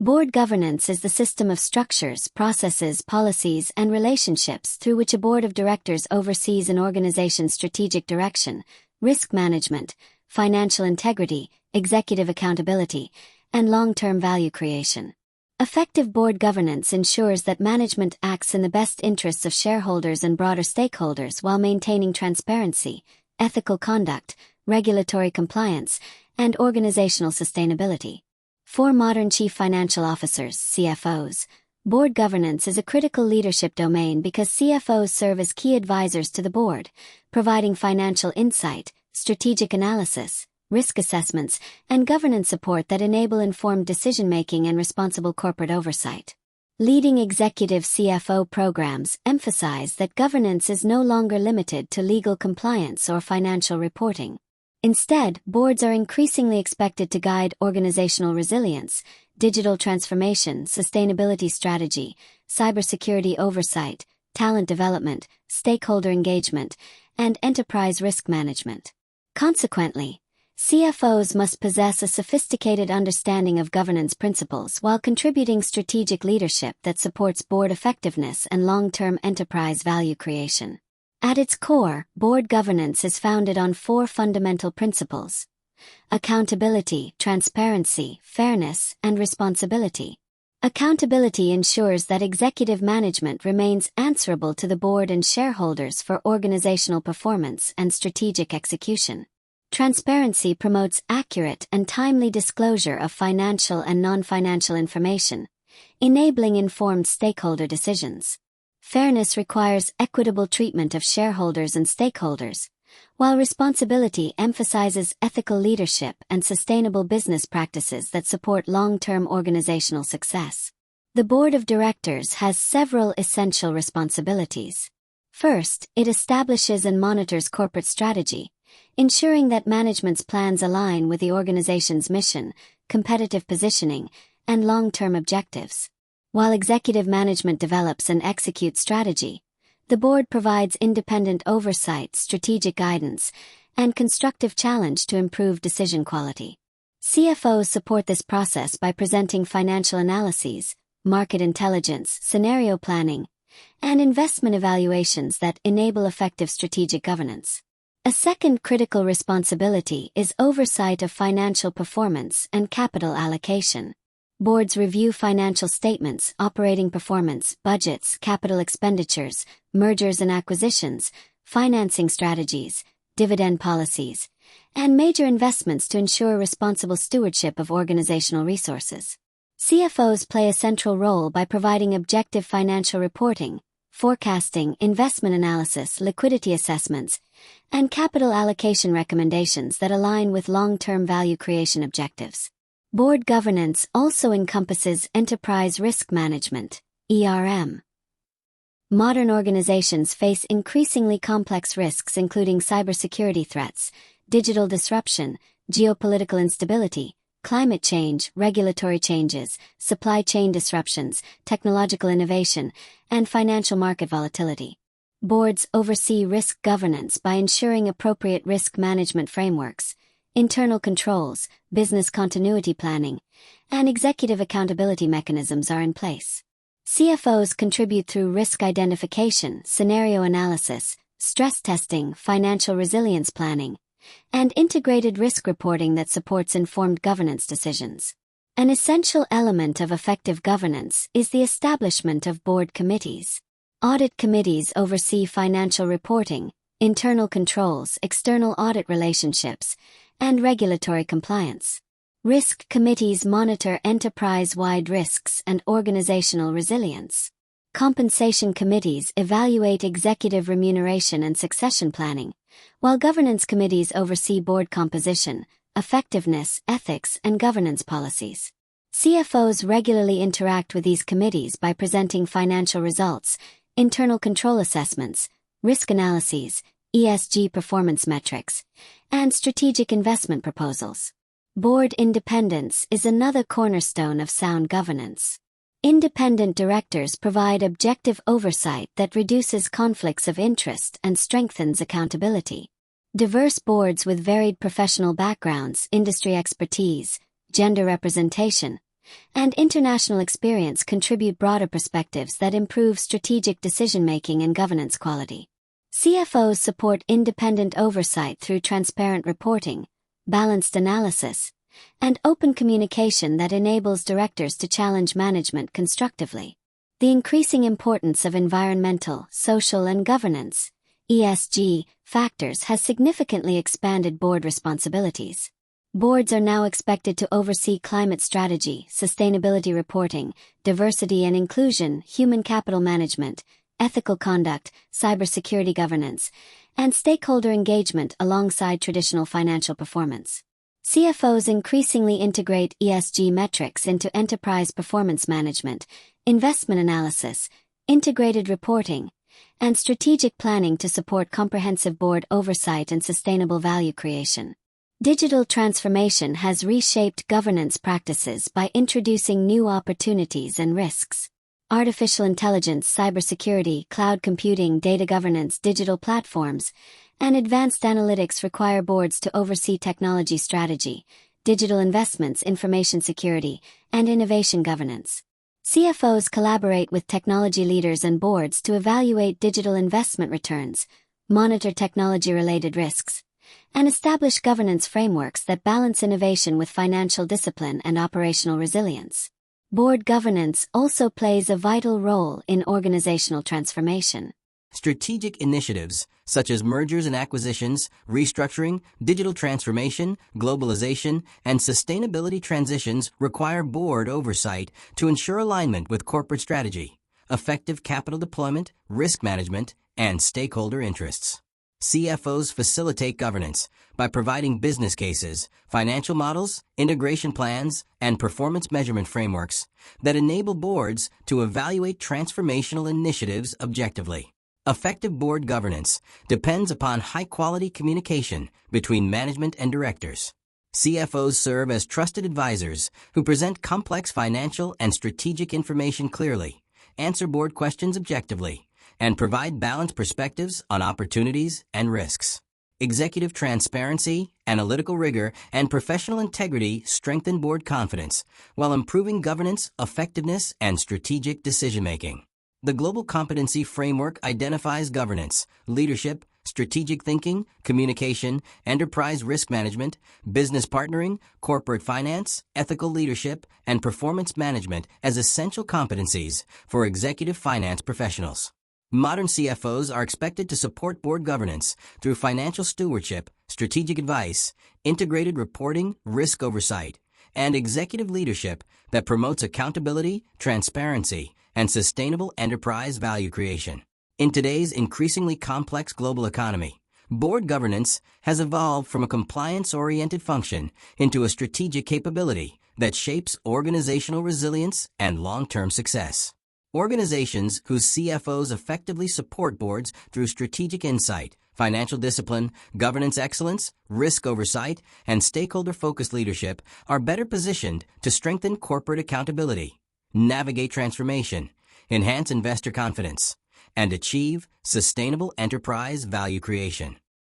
Board governance is the system of structures, processes, policies, and relationships through which a board of directors oversees an organization's strategic direction, risk management, financial integrity, executive accountability, and long-term value creation. Effective board governance ensures that management acts in the best interests of shareholders and broader stakeholders while maintaining transparency, ethical conduct, regulatory compliance, and organizational sustainability. For modern chief financial officers, CFOs, board governance is a critical leadership domain because CFOs serve as key advisors to the board, providing financial insight, strategic analysis, risk assessments, and governance support that enable informed decision-making and responsible corporate oversight. Leading executive CFO programs emphasize that governance is no longer limited to legal compliance or financial reporting. Instead, boards are increasingly expected to guide organizational resilience, digital transformation, sustainability strategy, cybersecurity oversight, talent development, stakeholder engagement, and enterprise risk management. Consequently, CFOs must possess a sophisticated understanding of governance principles while contributing strategic leadership that supports board effectiveness and long-term enterprise value creation. At its core, board governance is founded on 4 fundamental principles: accountability, transparency, fairness, and responsibility. Accountability ensures that executive management remains answerable to the board and shareholders for organizational performance and strategic execution. Transparency promotes accurate and timely disclosure of financial and non-financial information, enabling informed stakeholder decisions. Fairness requires equitable treatment of shareholders and stakeholders, while responsibility emphasizes ethical leadership and sustainable business practices that support long-term organizational success. The board of directors has several essential responsibilities. First, it establishes and monitors corporate strategy, ensuring that management's plans align with the organization's mission, competitive positioning, and long-term objectives. While executive management develops and executes strategy, the board provides independent oversight, strategic guidance, and constructive challenge to improve decision quality. CFOs support this process by presenting financial analyses, market intelligence, scenario planning, and investment evaluations that enable effective strategic governance. A second critical responsibility is oversight of financial performance and capital allocation. Boards review financial statements, operating performance, budgets, capital expenditures, mergers and acquisitions, financing strategies, dividend policies, and major investments to ensure responsible stewardship of organizational resources. CFOs play a central role by providing objective financial reporting, forecasting, investment analysis, liquidity assessments, and capital allocation recommendations that align with long-term value creation objectives. Board governance also encompasses enterprise risk management, ERM. Modern organizations face increasingly complex risks including cybersecurity threats, digital disruption, geopolitical instability, climate change, regulatory changes, supply chain disruptions, technological innovation, and financial market volatility. Boards oversee risk governance by ensuring appropriate risk management frameworks, internal controls, business continuity planning, and executive accountability mechanisms are in place. CFOs contribute through risk identification, scenario analysis, stress testing, financial resilience planning, and integrated risk reporting that supports informed governance decisions. An essential element of effective governance is the establishment of board committees. Audit committees oversee financial reporting, internal controls, external audit relationships, and regulatory compliance. Risk committees monitor enterprise-wide risks and organizational resilience. Compensation committees evaluate executive remuneration and succession planning, while governance committees oversee board composition, effectiveness, ethics, and governance policies. CFOs regularly interact with these committees by presenting financial results, internal control assessments, risk analyses, ESG performance metrics, and strategic investment proposals. Board independence is another cornerstone of sound governance. Independent directors provide objective oversight that reduces conflicts of interest and strengthens accountability. Diverse boards with varied professional backgrounds, industry expertise, gender representation, and international experience contribute broader perspectives that improve strategic decision-making and governance quality. CFOs support independent oversight through transparent reporting, balanced analysis, and open communication that enables directors to challenge management constructively. The increasing importance of environmental, social, and governance (ESG) factors has significantly expanded board responsibilities. Boards are now expected to oversee climate strategy, sustainability reporting, diversity and inclusion, human capital management, ethical conduct, cybersecurity governance, and stakeholder engagement alongside traditional financial performance. CFOs increasingly integrate ESG metrics into enterprise performance management, investment analysis, integrated reporting, and strategic planning to support comprehensive board oversight and sustainable value creation. Digital transformation has reshaped governance practices by introducing new opportunities and risks. Artificial intelligence, cybersecurity, cloud computing, data governance, digital platforms, and advanced analytics require boards to oversee technology strategy, digital investments, information security, and innovation governance. CFOs collaborate with technology leaders and boards to evaluate digital investment returns, monitor technology-related risks, and establish governance frameworks that balance innovation with financial discipline and operational resilience. Board governance also plays a vital role in organizational transformation. Strategic initiatives, such as mergers and acquisitions, restructuring, digital transformation, globalization, and sustainability transitions require board oversight to ensure alignment with corporate strategy, effective capital deployment, risk management, and stakeholder interests. CFOs facilitate governance by providing business cases, financial models, integration plans, and performance measurement frameworks that enable boards to evaluate transformational initiatives objectively. Effective board governance depends upon high-quality communication between management and directors. CFOs serve as trusted advisors who present complex financial and strategic information clearly, answer board questions objectively, and provide balanced perspectives on opportunities and risks. Executive transparency, analytical rigor, and professional integrity strengthen board confidence while improving governance, effectiveness, and strategic decision-making. The Global Competency Framework identifies governance, leadership, strategic thinking, communication, enterprise risk management, business partnering, corporate finance, ethical leadership, and performance management as essential competencies for executive finance professionals. Modern CFOs are expected to support board governance through financial stewardship, strategic advice, integrated reporting, risk oversight, and executive leadership that promotes accountability, transparency, and sustainable enterprise value creation. In today's increasingly complex global economy, board governance has evolved from a compliance-oriented function into a strategic capability that shapes organizational resilience and long-term success. Organizations whose CFOs effectively support boards through strategic insight, financial discipline, governance excellence, risk oversight, and stakeholder-focused leadership are better positioned to strengthen corporate accountability, navigate transformation, enhance investor confidence, and achieve sustainable enterprise value creation.